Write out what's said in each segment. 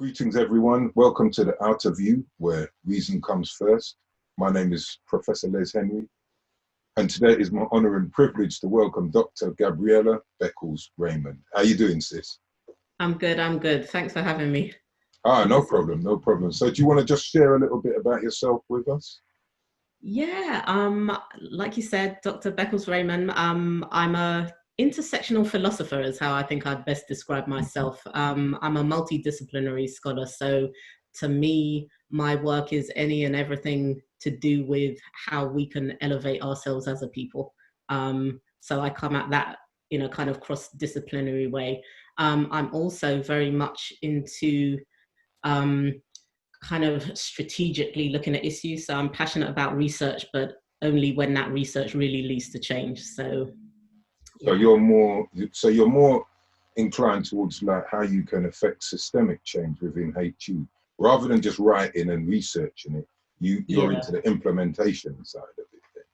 Greetings, everyone. Welcome to the Outerview, where reason comes first. My name is Professor Les Henry, and today it is my honor and privilege to welcome Dr. Gabriella Beckles-Raymond. How you doing, sis? I'm good, I'm good. Thanks for having me. No problem, no problem. So do you want to just share a little bit about yourself with us? Yeah, like you said, Dr. Beckles-Raymond, I'm a intersectional philosopher is how I think I'd best describe myself. I'm a multidisciplinary scholar, so to me, my work is any and everything to do with how we can elevate ourselves as a people. So I come at that in a kind of cross-disciplinary way. I'm also very much into kind of strategically looking at issues. So I'm passionate about research, but only when that research really leads to change. So yeah. You're more inclined towards like how you can affect systemic change within HU, rather than just writing and researching it. You're into the implementation side of it.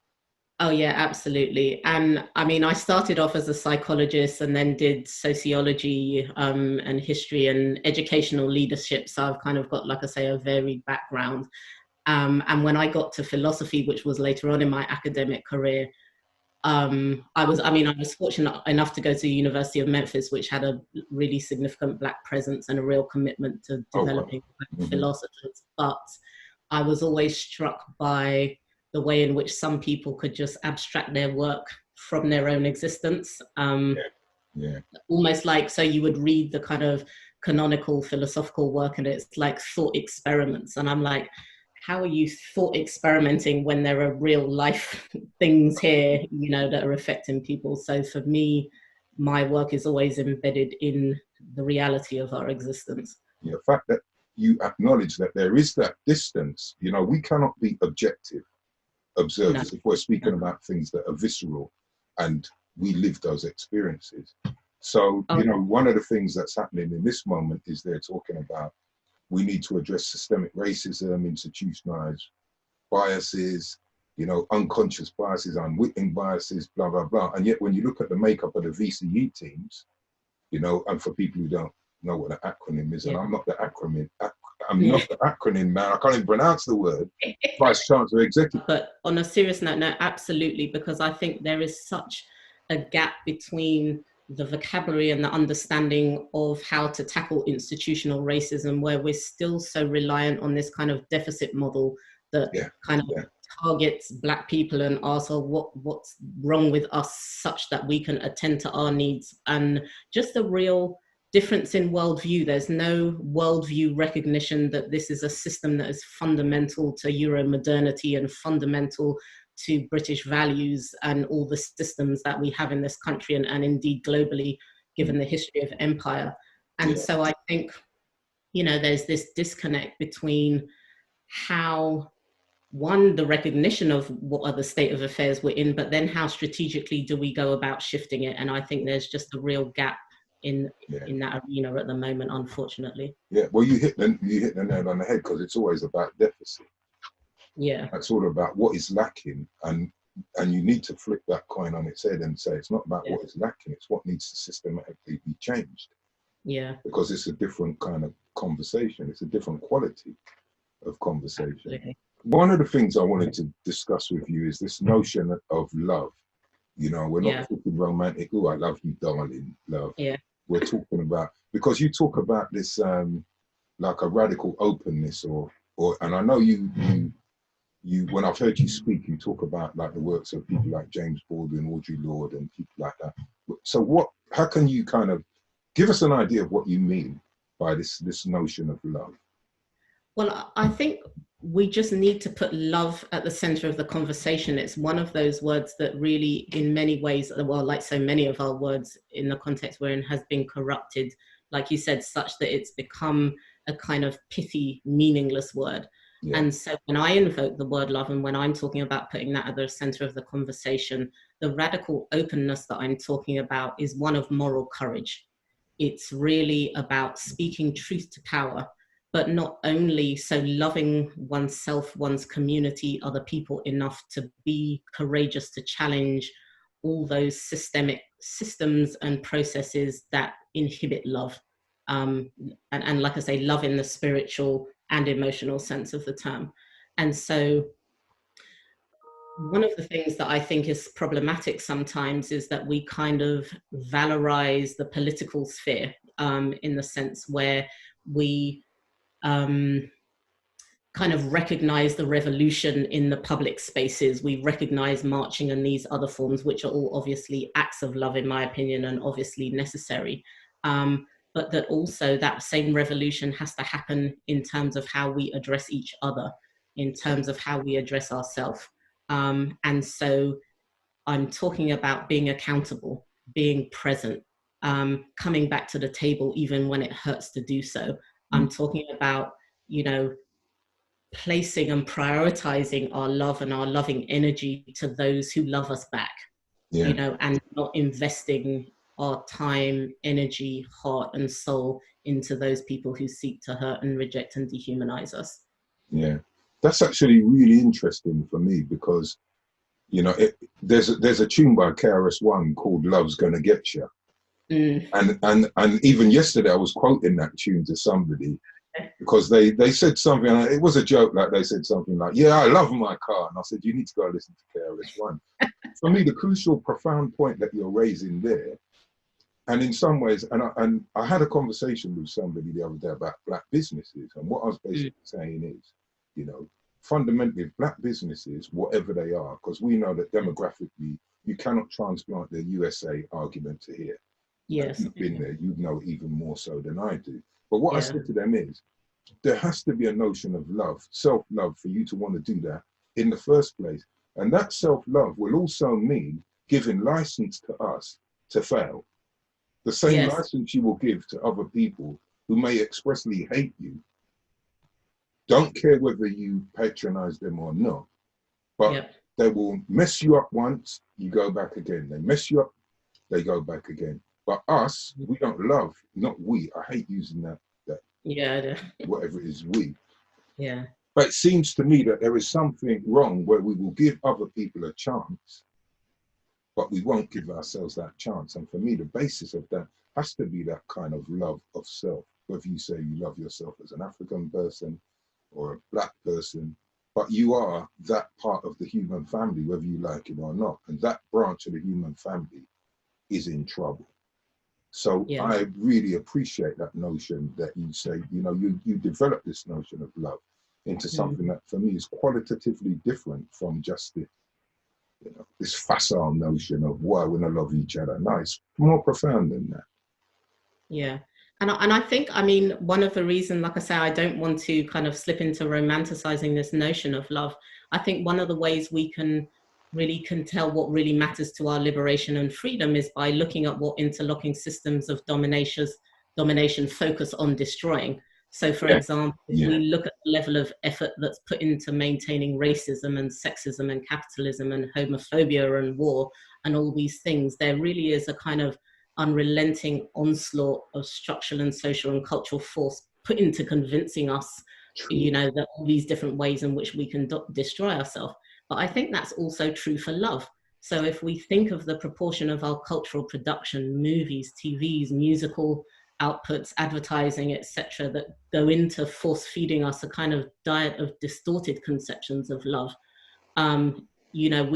Oh yeah, absolutely. And I mean, I started off as a psychologist and then did sociology and history and educational leadership. So I've kind of got, like I say, a varied background. And when I got to philosophy, which was later on in my academic career, I was fortunate enough to go to the University of Memphis, which had a really significant Black presence and a real commitment to developing philosophers. But I was always struck by the way in which some people could just abstract their work from their own existence. Almost like, so you would read the kind of canonical philosophical work and it's like thought experiments. And I'm like, how are you thought experimenting when there are real life things here, you know, that are affecting people? So for me, my work is always embedded in the reality of our existence. Yeah, the fact that you acknowledge that there is that distance, you know, we cannot be objective observers if we're speaking about things that are visceral and we live those experiences. So, you know, one of the things that's happening in this moment is they're talking about we need to address systemic racism, institutionalized biases, you know, unconscious biases, unwitting biases, blah, blah, blah. And yet when you look at the makeup of the VCE teams, you know, and for people who don't know what an acronym is, and I'm not the acronym, not the acronym man, I can't even pronounce the word, Vice Chancellor Executive. But on a serious note, no, absolutely, because I think there is such a gap between the vocabulary and the understanding of how to tackle institutional racism, where we're still so reliant on this kind of deficit model that targets Black people and asks, oh, what's wrong with us such that we can attend to our needs, and just a real difference in worldview. There's no worldview recognition that this is a system that is fundamental to Euro-modernity and fundamental to British values and all the systems that we have in this country and indeed globally, given the history of empire. And so I think, you know, there's this disconnect between how, one, the recognition of what are the state of affairs we're in, but then how strategically do we go about shifting it? And I think there's just a real gap in that arena at the moment, unfortunately. Yeah, well, you hit the nail on the head, because it's always about deficit. Yeah, it's all about what is lacking, and you need to flip that coin on its head and say it's not about what is lacking, it's what needs to systematically be changed. Yeah, because it's a different kind of conversation, it's a different quality of conversation. Absolutely. One of the things I wanted to discuss with you is this notion of love. You know, we're not talking romantic, oh, I love you, darling, love. We're talking about, because you talk about this like a radical openness, or and I know you when I've heard you speak, you talk about like the works of people like James Baldwin, Audre Lorde, and people like that. So how can you kind of give us an idea of what you mean by this notion of love? Well, I think we just need to put love at the center of the conversation. It's one of those words that really, in many ways, well, like so many of our words in the context we're in, has been corrupted, like you said, such that it's become a kind of pithy, meaningless word. And so when I invoke the word love, and when I'm talking about putting that at the center of the conversation, the radical openness that I'm talking about is one of moral courage. It's really about speaking truth to power, but not only so loving oneself, one's community, other people enough to be courageous to challenge all those systemic systems and processes that inhibit love. and like I say, love in the spiritual and emotional sense of the term. And so one of the things that I think is problematic sometimes is that we kind of valorize the political sphere, in the sense where we kind of recognize the revolution in the public spaces. We recognize marching and these other forms, which are all obviously acts of love, in my opinion, and obviously necessary. But that also that same revolution has to happen in terms of how we address each other, in terms of how we address ourselves. And so I'm talking about being accountable, being present, coming back to the table even when it hurts to do so. I'm talking about, you know, placing and prioritizing our love and our loving energy to those who love us back, you know, and not investing our time, energy, heart, and soul into those people who seek to hurt and reject and dehumanize us. Yeah, that's actually really interesting for me because, you know, there's a tune by KRS-One called "Love's Gonna Get You," and even yesterday I was quoting that tune to somebody because they said something. It was a joke, like they said something like, "Yeah, I love my car," and I said, "You need to go listen to KRS-One." For me, the crucial, profound point that you're raising there, and in some ways, and I had a conversation with somebody the other day about black businesses, and what I was basically saying is, you know, fundamentally, black businesses, whatever they are, because we know that demographically, you cannot transplant the USA argument to here. Yes. You've been there, you know even more so than I do. But what I said to them is, there has to be a notion of love, self-love, for you to want to do that in the first place. And that self-love will also mean giving license to us to fail. The same license you will give to other people who may expressly hate you, don't care whether you patronize them or not, but they will mess you up once, you go back again. They mess you up, they go back again. But us, we don't love, not we. I hate using that whatever it is, we. Yeah. But it seems to me that there is something wrong where we will give other people a chance, but we won't give ourselves that chance. And for me, the basis of that has to be that kind of love of self. Whether you say you love yourself as an African person or a black person, but you are that part of the human family, whether you like it or not. And that branch of the human family is in trouble. So I really appreciate that notion that you say, you know, you develop this notion of love into something that for me is qualitatively different from just the, you know, this facile notion of why we're gonna love each other. No, it's more profound than that. Yeah. And I think, I mean, one of the reasons, like I say, I don't want to kind of slip into romanticizing this notion of love. I think one of the ways we can tell what really matters to our liberation and freedom is by looking at what interlocking systems of domination focus on destroying. So for example, if we look at the level of effort that's put into maintaining racism and sexism and capitalism and homophobia and war and all these things, there really is a kind of unrelenting onslaught of structural and social and cultural force put into convincing us, you know, that all these different ways in which we can destroy ourselves. But I think that's also true for love. So if we think of the proportion of our cultural production, movies, TVs, musical outputs, advertising, etc., that go into force feeding us a kind of diet of distorted conceptions of love, you know,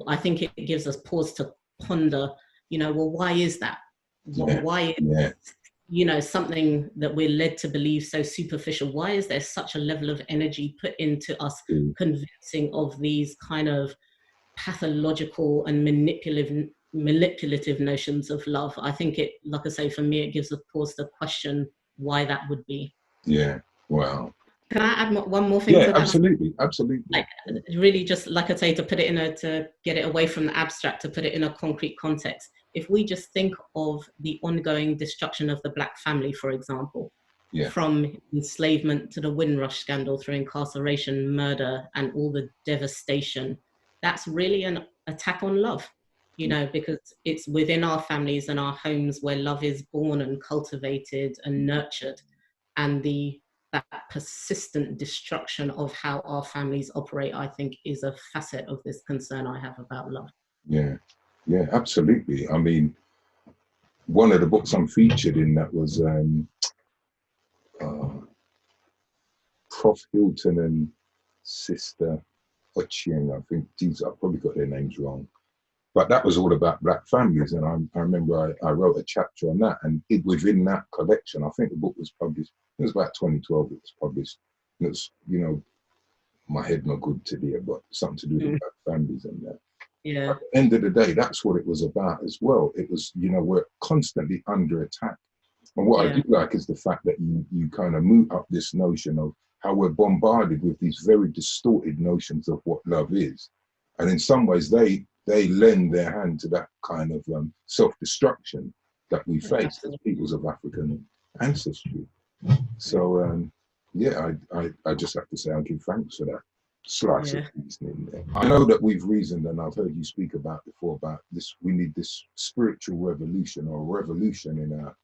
I think it gives us pause to ponder, you know, well, why is that? Why is, you know, something that we're led to believe so superficial? Why is there such a level of energy put into us convincing of these kind of pathological and manipulative notions of love? I think it, like I say, for me, it gives a pause to question why that would be. Yeah, wow. Can I add one more thing to that? Absolutely, absolutely. Like, really just, like I say, to put it to get it away from the abstract, to put it in a concrete context. If we just think of the ongoing destruction of the Black family, for example, from enslavement to the Windrush scandal, through incarceration, murder, and all the devastation, that's really an attack on love, you know, because it's within our families and our homes where love is born and cultivated and nurtured. And that persistent destruction of how our families operate, I think, is a facet of this concern I have about love. Yeah, absolutely. I mean, one of the books I'm featured in that was Prof Hilton and Sister Ochieng, I think. Geez, I've probably got their names wrong. But that was all about Black families, and I remember I wrote a chapter on that, and within that collection, I think the book was published, it was about 2012 it was published, and it's, you know, my head not good today, but something to do with Black families and that. Yeah. At the end of the day, that's what it was about as well. It was, you know, we're constantly under attack. And what I do like is the fact that you kind of move up this notion of how we're bombarded with these very distorted notions of what love is. And in some ways, they lend their hand to that kind of self-destruction that we face as peoples of African ancestry. So, yeah, I just have to say I give thanks for that slice of reasoning there. I know that we've reasoned, and I've heard you speak about before, about this, we need this spiritual revolution or revolution in our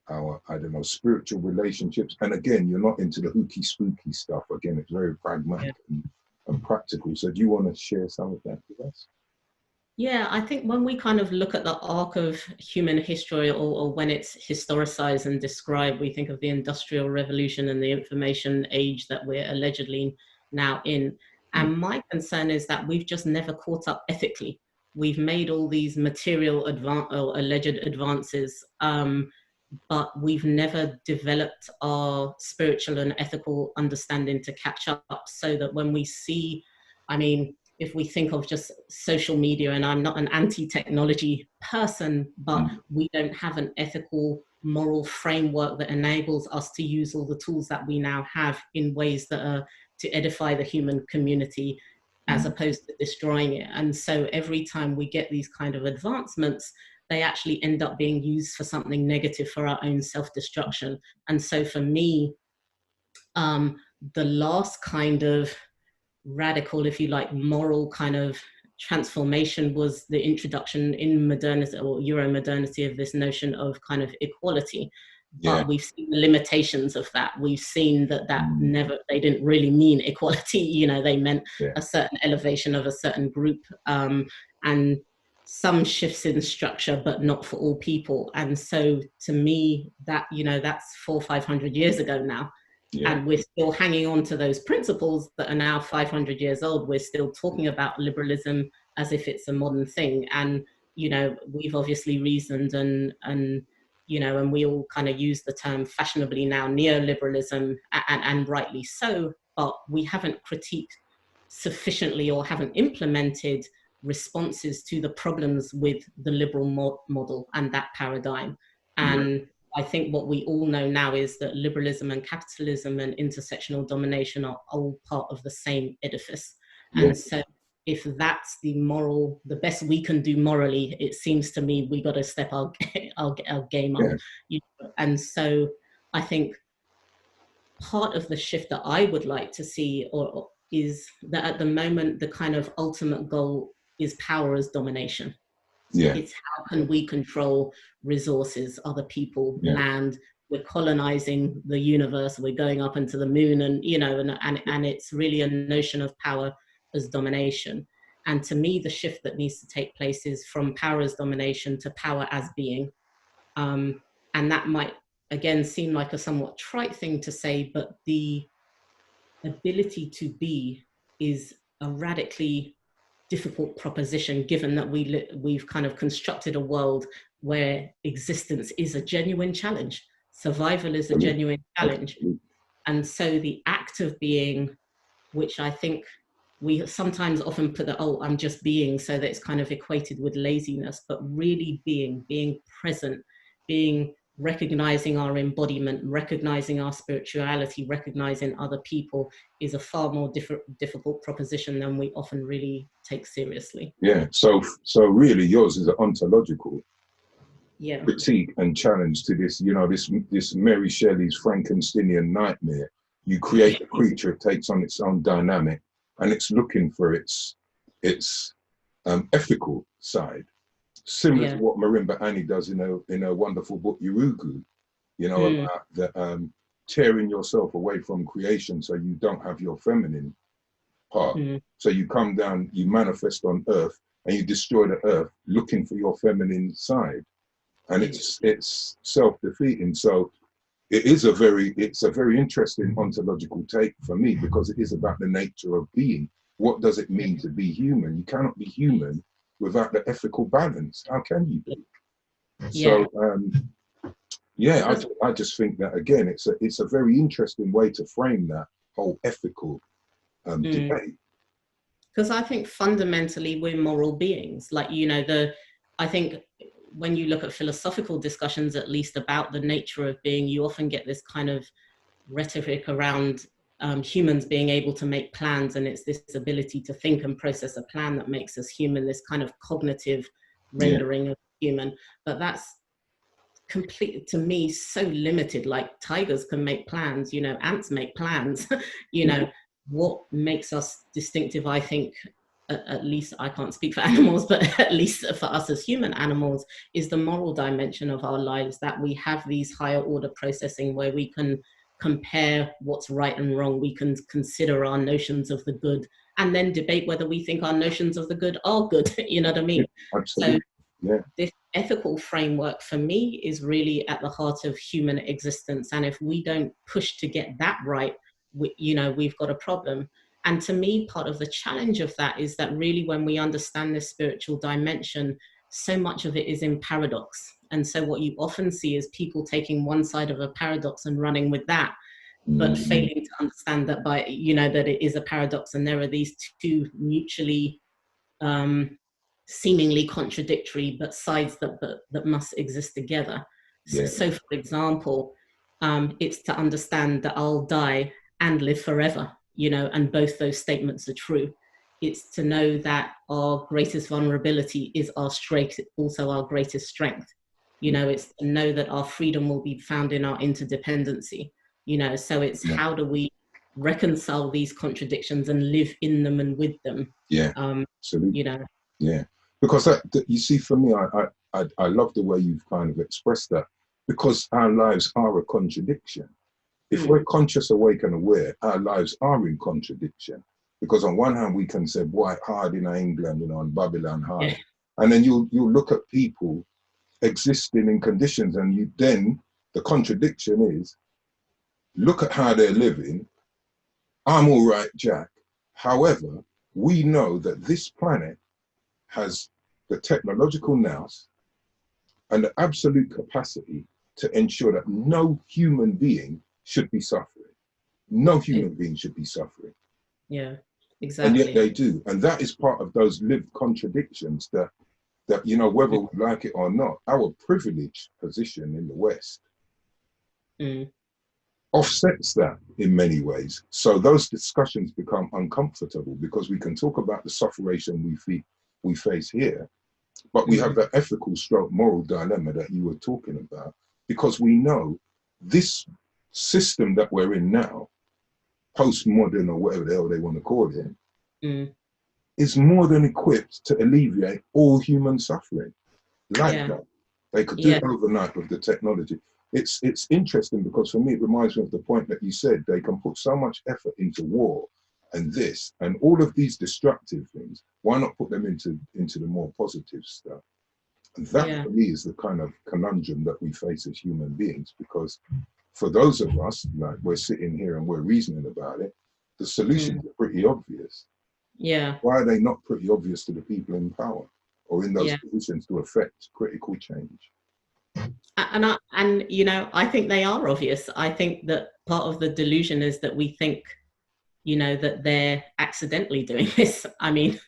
I don't know, spiritual relationships. And again, you're not into the hooky spooky stuff. Again, it's very pragmatic and practical. So do you want to share some of that with us? Yeah, I think when we kind of look at the arc of human history, or when it's historicized and described, we think of the Industrial Revolution and the information age that we're allegedly now in. And my concern is that we've just never caught up ethically. We've made all these material or alleged advances, but we've never developed our spiritual and ethical understanding to catch up, so that when we see, I mean, if we think of just social media, and I'm not an anti-technology person, but we don't have an ethical, moral framework that enables us to use all the tools that we now have in ways that are to edify the human community, as opposed to destroying it. And so every time we get these kind of advancements, they actually end up being used for something negative, for our own self-destruction. And so for me, the last kind of radical, if you like, moral kind of transformation was the introduction in modernity or Euro-modernity of this notion of kind of equality. But we've seen the limitations of that. We've seen that they didn't really mean equality. You know, they meant a certain elevation of a certain group, and some shifts in structure, but not for all people. And so to me, that, you know, that's 400 or 500 years ago now. And we're still hanging on to those principles that are now 500 years old. We're still talking about liberalism as if it's a modern thing. And, you know, we've obviously reasoned and you know, and we all kind of use the term fashionably now, neoliberalism, and rightly so, but we haven't critiqued sufficiently or haven't implemented responses to the problems with the liberal model and that paradigm. And I think what we all know now is that liberalism and capitalism and intersectional domination are all part of the same edifice. And so if that's the best we can do morally, it seems to me we got to step our game up. You know? And so I think part of the shift that I would like to see is that at the moment, the kind of ultimate goal is power as domination. It's how can we control resources, other people, land. We're colonizing the universe. We're going up into the moon, and you know, and it's really a notion of power as domination. And to me, the shift that needs to take place is from power as domination to power as being. And that might again seem like a somewhat trite thing to say, but the ability to be is a radically difficult proposition, given that we've kind of constructed a world where existence is a genuine challenge. Survival is a genuine challenge. And so the act of being, which I think we sometimes often put I'm just being, so that it's kind of equated with laziness, but really being present, recognizing our embodiment, recognizing our spirituality, recognizing other people is a far more difficult proposition than we often really take seriously. So really yours is an ontological critique and challenge to this, you know, this Mary Shelley's Frankensteinian nightmare. You create a creature, it takes on its own dynamic, and it's looking for its ethical side. Similar to what Marimba Annie does in her wonderful book Urugu, you know, about the tearing yourself away from creation so you don't have your feminine part. So you come down, you manifest on earth, and you destroy the earth looking for your feminine side, and it's self-defeating. So it's a very interesting ontological take for me, because it is about the nature of being. What does it mean to be human? You cannot be human without the ethical balance. How can you be? Yeah. So yeah, I just think that again, it's a very interesting way to frame that whole ethical debate. Because I think fundamentally we're moral beings. Like, you know, I think when you look at philosophical discussions, at least about the nature of being, you often get this kind of rhetoric around humans being able to make plans, and it's this ability to think and process a plan that makes us human, this kind of cognitive rendering of human. But that's complete, to me, so limited. Like, tigers can make plans, you know, ants make plans. You know, what makes us distinctive, I think, at least I can't speak for animals, but at least for us as human animals, is the moral dimension of our lives, that we have these higher order processing where we can compare what's right and wrong. We can consider our notions of the good and then debate whether we think our notions of the good are good. You know what I mean? Absolutely. So this ethical framework for me is really at the heart of human existence. And if we don't push to get that right, you know, we've got a problem. And to me, part of the challenge of that is that really when we understand this spiritual dimension, so much of it is in paradox. And so what you often see is people taking one side of a paradox and running with that, but failing to understand that by, you know, that it is a paradox and there are these two mutually seemingly contradictory, but sides that must exist together. So for example, it's to understand that I'll die and live forever, you know, and both those statements are true. It's to know that our greatest vulnerability is our strength, also our greatest strength. You know, it's to know that our freedom will be found in our interdependency, you know, so it's how do we reconcile these contradictions and live in them and with them. Absolutely. You know. Because that you see, for me, I love the way you've kind of expressed that, because our lives are a contradiction. If we're conscious, awake, and aware, our lives are in contradiction. Because on one hand, we can say, "Boy, hard in England, you know, and Babylon hard," and then you look at people existing in conditions, and then the contradiction is, look at how they're living. I'm all right, Jack. However, we know that this planet has the technological nous and the absolute capacity to ensure that no human being should be suffering. No human being should be suffering. Yeah, exactly. And yet they do. And that is part of those lived contradictions that you know, whether we like it or not, our privileged position in the West offsets that in many ways. So those discussions become uncomfortable, because we can talk about the suffering we face here, but we have that ethical stroke moral dilemma that you were talking about, because we know this system that we're in now, postmodern or whatever the hell they want to call it, is more than equipped to alleviate all human suffering. That. They could do it overnight with the technology. It's interesting, because for me, it reminds me of the point that you said, they can put so much effort into war and this and all of these destructive things. Why not put them into the more positive stuff? And that for me is the kind of conundrum that we face as human beings, because for those of us, like, we're sitting here and we're reasoning about it, the solutions are pretty obvious. Why are they not pretty obvious to the people in power or in those positions to affect critical change? And you know, I think they are obvious. I think that part of the delusion is that we think, you know, that they're accidentally doing this. I mean,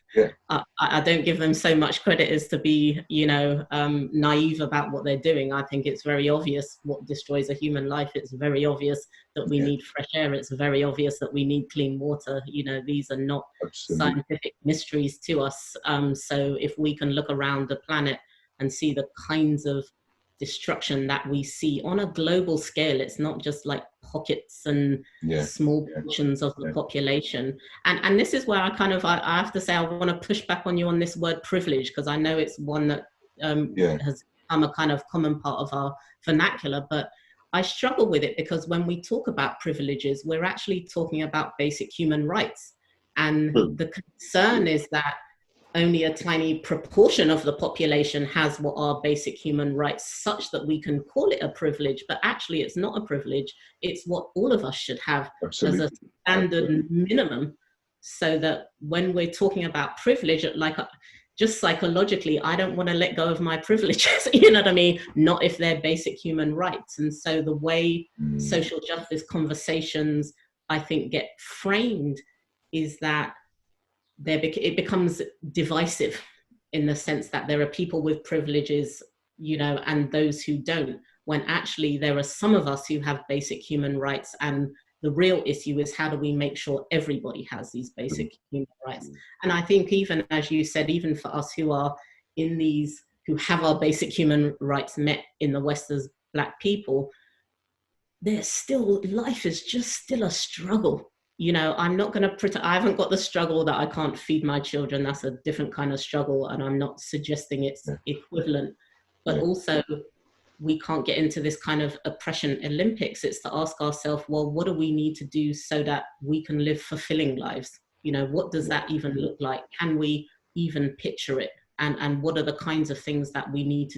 I don't give them so much credit as to be, you know, naive about what they're doing. I think it's very obvious what destroys a human life. It's very obvious that we need fresh air. It's very obvious that we need clean water. You know, these are not scientific mysteries to us. So if we can look around the planet and see the kinds of destruction that we see on a global scale, it's not just like pockets and small portions of the population. And this is where I have to say, I want to push back on you on this word privilege, because I know it's one that has become a kind of common part of our vernacular, but I struggle with it, because when we talk about privileges, we're actually talking about basic human rights. And the concern is that only a tiny proportion of the population has what are basic human rights, such that we can call it a privilege, but actually it's not a privilege. It's what all of us should have Absolutely. as a standard Absolutely. minimum, so that when we're talking about privilege, like just psychologically, I don't want to let go of my privileges, you know what I mean? Not if they're basic human rights. And so the way social justice conversations, I think, get framed is that it becomes divisive, in the sense that there are people with privileges, you know, and those who don't, when actually there are some of us who have basic human rights, and the real issue is how do we make sure everybody has these basic human rights. And I think, even as you said, even for us who are in these, who have our basic human rights met in the West as Black people, there's still, life is just still a struggle. You know, I'm not going to pretend, I haven't got the struggle that I can't feed my children. That's a different kind of struggle, and I'm not suggesting it's equivalent. But also, we can't get into this kind of oppression Olympics. It's to ask ourselves, well, what do we need to do so that we can live fulfilling lives? You know, what does that even look like? Can we even picture it? And what are the kinds of things that we need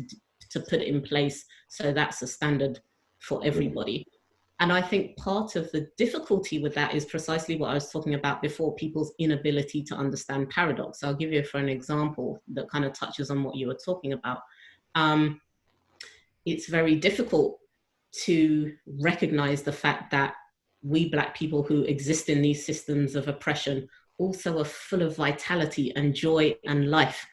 to put in place so that's a standard for everybody? And I think part of the difficulty with that is precisely what I was talking about before, people's inability to understand paradox. I'll give you for an example that kind of touches on what you were talking about. It's very difficult to recognize the fact that we Black people who exist in these systems of oppression also are full of vitality and joy and life.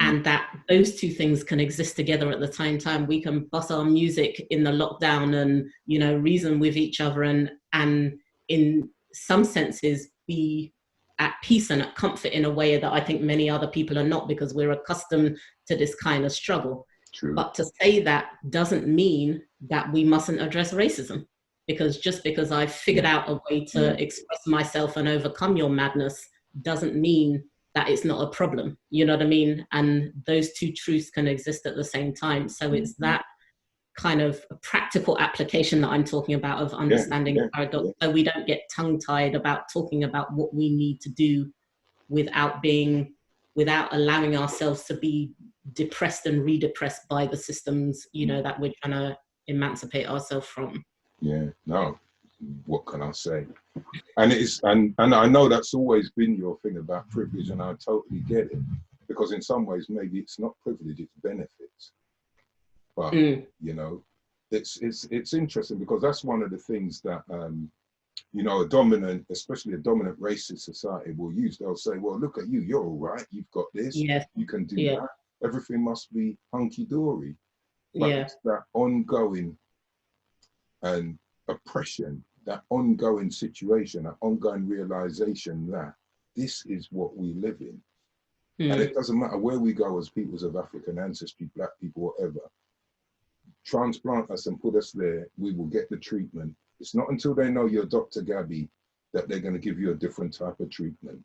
And that those two things can exist together at the same time. We can bust our music in the lockdown and, you know, reason with each other and in some senses be at peace and at comfort in a way that I think many other people are not, because we're accustomed to this kind of struggle. True. But to say that doesn't mean that we mustn't address racism, because just because I've figured out a way to express myself and overcome your madness doesn't mean that it's not a problem, you know what I mean? And those two truths can exist at the same time. So it's that kind of practical application that I'm talking about, of understanding paradox, so we don't get tongue-tied about talking about what we need to do without allowing ourselves to be depressed and re-depressed by the systems, you know, that we're trying to emancipate ourselves from. Yeah, no, what can I say? And it's and I know that's always been your thing about privilege, and I totally get it, because in some ways maybe it's not privilege, it's benefits. But you know, it's interesting, because that's one of the things that you know, especially a dominant racist society will use. They'll say, well, look at you, you're all right, you've got this, you can do that, everything must be hunky-dory. But it's that ongoing oppression, that ongoing situation, that ongoing realization that this is what we live in. And it doesn't matter where we go as peoples of African ancestry, Black people, whatever, transplant us and put us there, we will get the treatment. It's not until they know you're Dr. Gabby that they're going to give you a different type of treatment.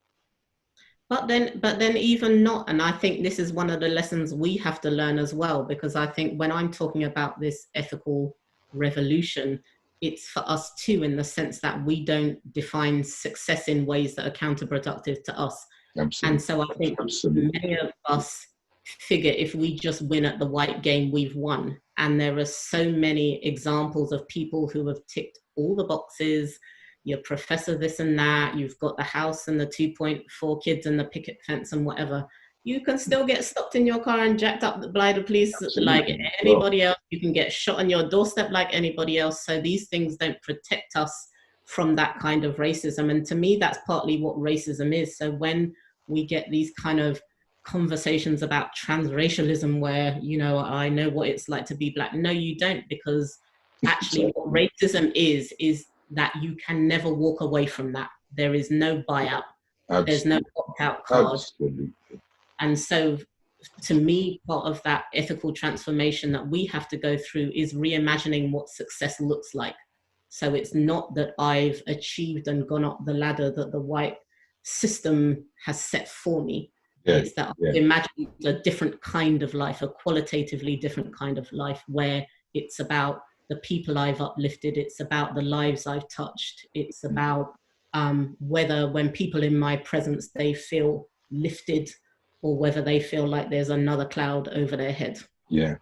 But then even not, and I think this is one of the lessons we have to learn as well, because I think when I'm talking about this ethical revolution, it's for us too, in the sense that we don't define success in ways that are counterproductive to us. Absolutely. And so I think many of us figure if we just win at the white game, we've won. And there are so many examples of people who have ticked all the boxes. You're professor this and that, you've got the house and the 2.4 kids and the picket fence and whatever. You can still get stopped in your car and jacked up by the police like anybody else. You can get shot on your doorstep like anybody else. So these things don't protect us from that kind of racism. And to me, that's partly what racism is. So when we get these kind of conversations about transracialism where, you know, I know what it's like to be Black. No, you don't, because actually what racism is that you can never walk away from that. There is no buyout. Absolutely. There's no opt-out card. Absolutely. And so to me, part of that ethical transformation that we have to go through is reimagining what success looks like. So it's not that I've achieved and gone up the ladder that the white system has set for me. It's that I've imagined a different kind of life, a qualitatively different kind of life, where it's about the people I've uplifted, it's about the lives I've touched, it's about whether when people in my presence, they feel lifted or whether they feel like there's another cloud over their head. Yeah,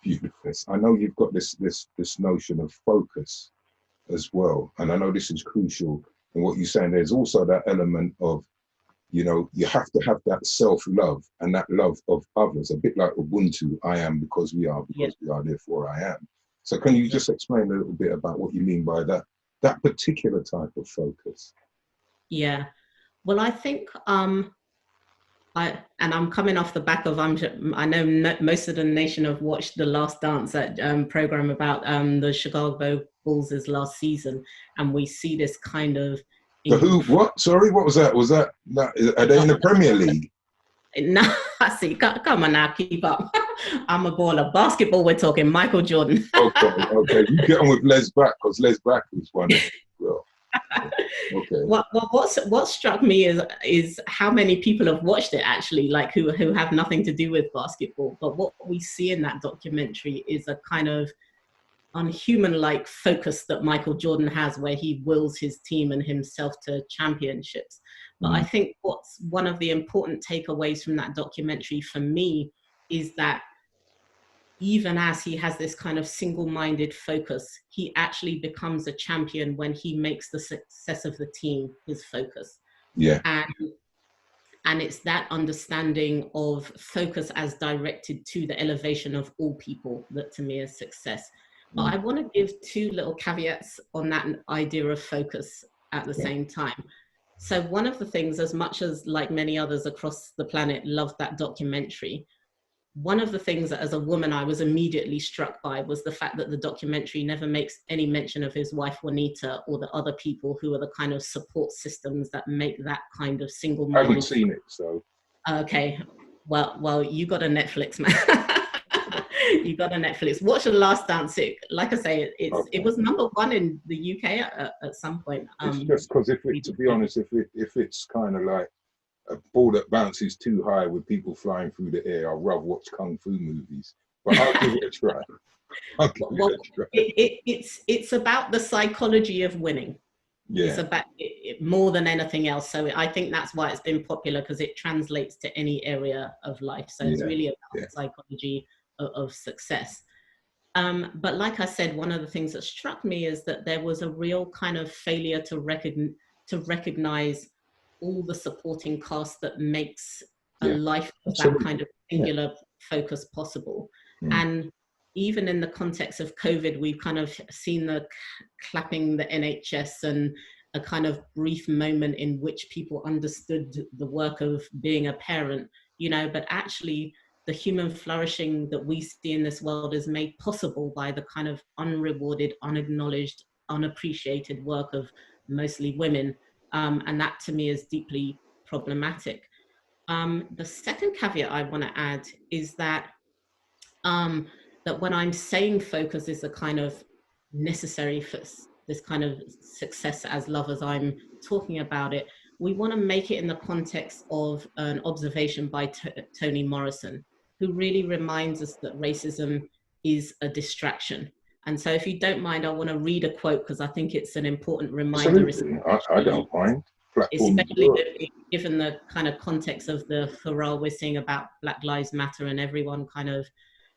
beautiful. I know you've got this notion of focus as well, and I know this is crucial in what you're saying. There's also that element of, you know, you have to have that self-love and that love of others, a bit like Ubuntu, I am because we are, we are, therefore I am. So can you just explain a little bit about what you mean by that particular type of focus? Yeah, well, I think I'm coming off the back of, I know most of the nation have watched the Last Dance, that program about the Chicago Bulls' last season, and we see this kind of. The who? What? Sorry, what was that? Was that are they in the Premier League? No, I see. Come on now, keep up. I'm a baller. Basketball, we're talking Michael Jordan. Okay. You get on with Les Back, because Les Back was one as well. Okay. What struck me is how many people have watched it actually, like who have nothing to do with basketball. But what we see in that documentary is a kind of unhuman-like focus that Michael Jordan has, where he wills his team and himself to championships. But I think what's one of the important takeaways from that documentary for me is that even as he has this kind of single-minded focus, he actually becomes a champion when he makes the success of the team his focus. Yeah. And it's that understanding of focus as directed to the elevation of all people that to me is success. But I want to give two little caveats on that idea of focus at the same time. So one of the things, as much as like many others across the planet loved that documentary, one of the things that as a woman I was immediately struck by was the fact that the documentary never makes any mention of his wife Juanita or the other people who are the kind of support systems that make that kind of single-minded. I haven't seen it, so. Okay, well, you got a Netflix, man. You got a Netflix. Watch The Last Dance. Like I say, it was #1 in the UK at some point. It's just because to be honest, if it's kind of like a ball that bounces too high with people flying through the air, I'd rather watch kung fu movies. But I'll give it a try. It's about the psychology of winning. Yeah. It's about it more than anything else. So I think that's why it's been popular, because it translates to any area of life. So it's really about the psychology of success. But like I said, one of the things that struck me is that there was a real kind of failure to recognize all the supporting cast that makes a life of that kind of singular focus possible. And even in the context of COVID, we've kind of seen the clapping the NHS and a kind of brief moment in which people understood the work of being a parent, you know, but actually the human flourishing that we see in this world is made possible by the kind of unrewarded, unacknowledged, unappreciated work of mostly women. And that to me is deeply problematic. The second caveat I want to add is that that when I'm saying focus is a kind of necessary for this kind of success as lovers, I'm talking about it, we want to make it in the context of an observation by Toni Morrison, who really reminds us that racism is a distraction. And so if you don't mind, I want to read a quote because I think it's an important reminder. I don't mind. Especially given the kind of context of the furore we're seeing about Black Lives Matter and everyone kind of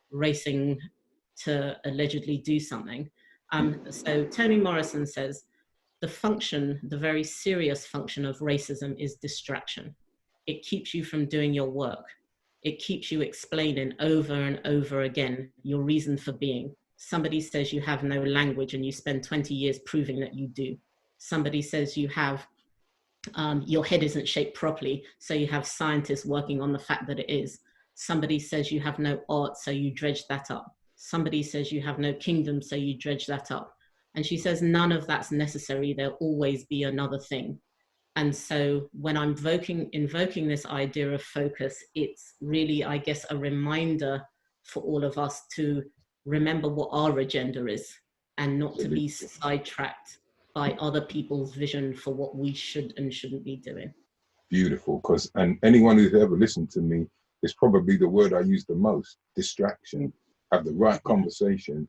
racing to allegedly do something. So Toni Morrison says, the very serious function of racism is distraction. It keeps you from doing your work. It keeps you explaining over and over again your reason for being. Somebody says you have no language and you spend 20 years proving that you do. Somebody says you have, your head isn't shaped properly, so you have scientists working on the fact that it is. Somebody says you have no art, so you dredge that up. Somebody says you have no kingdom, so you dredge that up. And she says, none of that's necessary. There'll always be another thing. And so when I'm invoking this idea of focus, it's really, I guess, a reminder for all of us to remember what our agenda is and not to be sidetracked by other people's vision for what we should and shouldn't be doing. Beautiful, and anyone who's ever listened to me, it's probably the word I use the most, distraction. Have the right conversation,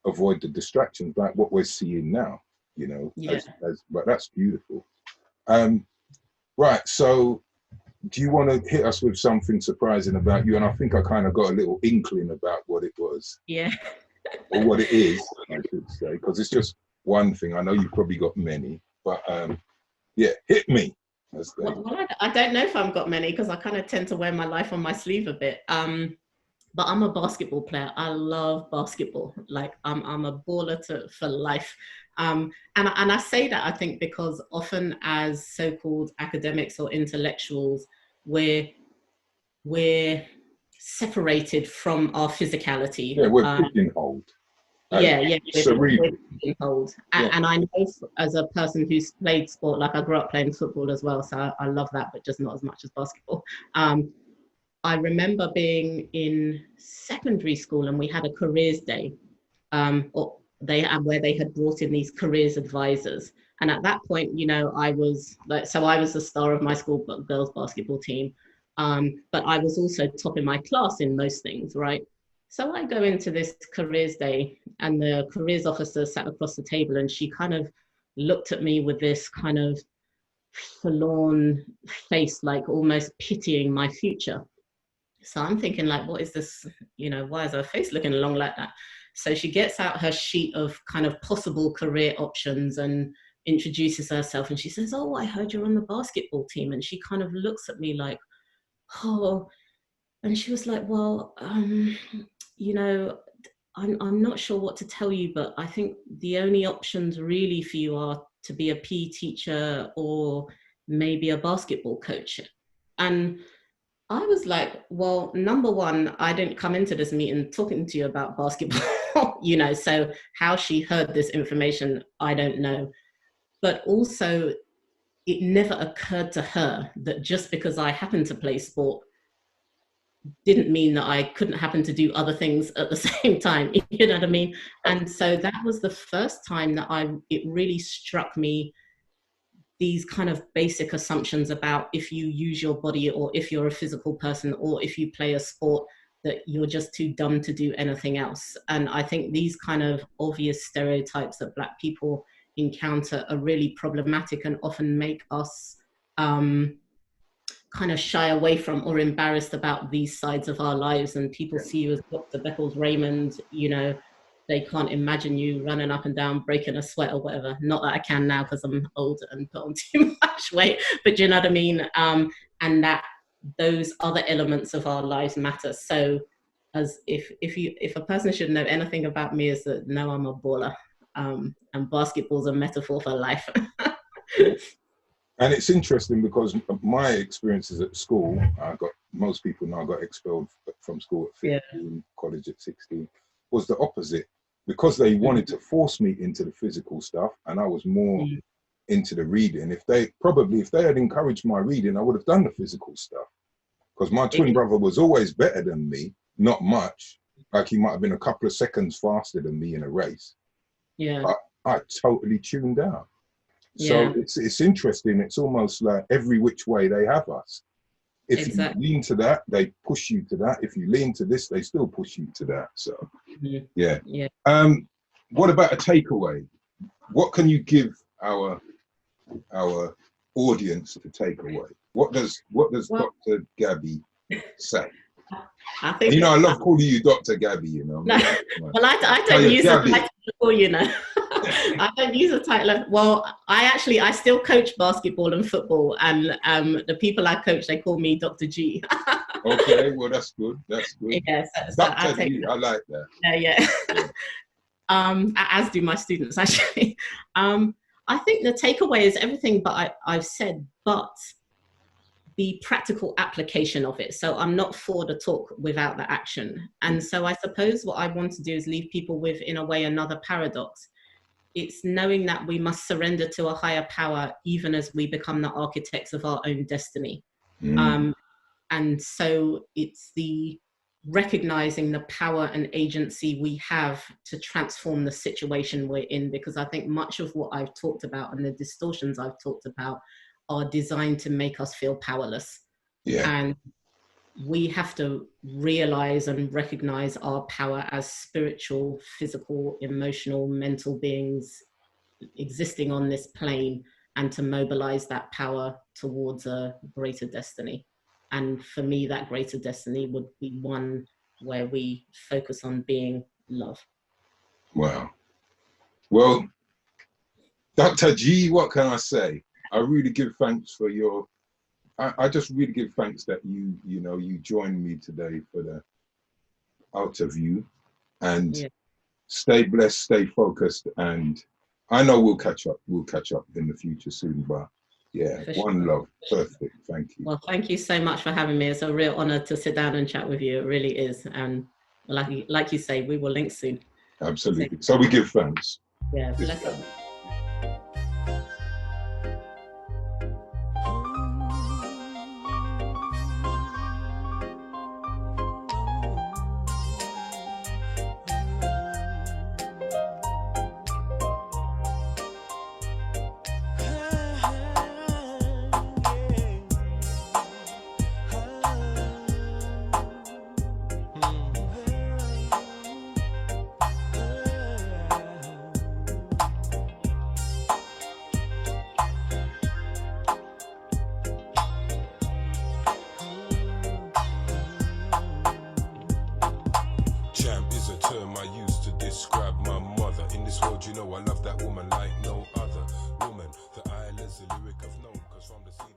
avoid the distractions like what we're seeing now, but that's beautiful. Right, so do you want to hit us with something surprising about you? And I think I kind of got a little inkling about what it was. Yeah. Or what it is, I should say, because it's just one thing. I know you've probably got many, but yeah, hit me. Well, I don't know if I've got many, because I kind of tend to wear my life on my sleeve a bit. But I'm a basketball player. I love basketball. Like I'm a baller for life. And I say that, I think, because often as so-called academics or intellectuals, we're separated from our physicality. Yeah, we're pigeonholed. Yeah, Cerebral. we're told. Yeah. And I know, as a person who's played sport, like I grew up playing football as well, so I love that, but just not as much as basketball. I remember being in secondary school and we had a careers day, where they had brought in these careers advisors. And at that point, you know, I was the star of my school girls basketball team. But I was also top in my class in most things, right? So I go into this careers day and the careers officer sat across the table and she kind of looked at me with this kind of forlorn face, like almost pitying my future. So I'm thinking, like, what is this? You know, why is her face looking along like that? So she gets out her sheet of kind of possible career options and introduces herself. And she says, "Oh, I heard you're on the basketball team." And she kind of looks at me like, "Oh," and she was like, "Well, you know, I'm not sure what to tell you, but I think the only options really for you are to be a PE teacher or maybe a basketball coach." And I was like, well, number one, I didn't come into this meeting talking to you about basketball, you know, so how she heard this information, I don't know. But also, it never occurred to her that just because I happened to play sport didn't mean that I couldn't happen to do other things at the same time, you know what I mean? And so that was the first time that it really struck me, these kind of basic assumptions about if you use your body or if you're a physical person or if you play a sport, that you're just too dumb to do anything else. And I think these kind of obvious stereotypes that Black people encounter are really problematic and often make us kind of shy away from or embarrassed about these sides of our lives. And people see you as Dr. Beckles-Raymond, you know, they can't imagine you running up and down, breaking a sweat or whatever. Not that I can now because I'm older and put on too much weight, but you know what I mean? And that those other elements of our lives matter. So as if a person should know anything about me, is that no, I'm a baller. And basketball's a metaphor for life. And it's interesting because my experiences at school, most people now got expelled from school at 15, yeah. College at 16, was the opposite. Because they wanted to force me into the physical stuff and I was more into the reading. If they had encouraged my reading, I would have done the physical stuff. Because my twin brother was always better than me, not much. Like he might have been a couple of seconds faster than me in a race. Yeah. But I totally tuned out. So it's interesting. It's almost like every which way they have us. If you lean to that, they push you to that. If you lean to this, they still push you to that. So yeah. What about a takeaway? What can you give our audience to take away? What does Dr. Gabby say? I think, you know, I love calling you Dr. Gabby, you know. No, well, I don't use a title for, you know. I don't use a title. Well, I still coach basketball and football, and the people I coach, they call me Dr. G. Okay, well, that's good. That's good. Yes, Dr. G, I like that. Yeah. As do my students, actually. I think the takeaway is everything but I've said, but the practical application of it. So I'm not for the talk without the action. And so I suppose what I want to do is leave people with, in a way, another paradox. It's knowing that we must surrender to a higher power, even as we become the architects of our own destiny. And so it's the recognizing the power and agency we have to transform the situation we're in, because I think much of what I've talked about and the distortions I've talked about are designed to make us feel powerless. Yeah. And we have to realize and recognize our power as spiritual, physical, emotional, mental beings existing on this plane, and to mobilize that power towards a greater destiny. And for me, that greater destiny would be one where we focus on being love. Wow. Well, Dr. G, what can I say? I really give thanks for your, I just really give thanks that you joined me today for the Outerview, and stay blessed, stay focused, and I know we'll catch up in the future soon, but yeah, one love. Perfect. Thank you. Well, thank you so much for having me. It's a real honor to sit down and chat with you. It really is. And like you say, we will link soon. Absolutely. So we give thanks. Yeah, bless you. Describe my mother. In this world, you know I love that woman like no other woman. The eyeless, the lyric of known, 'cause from the scene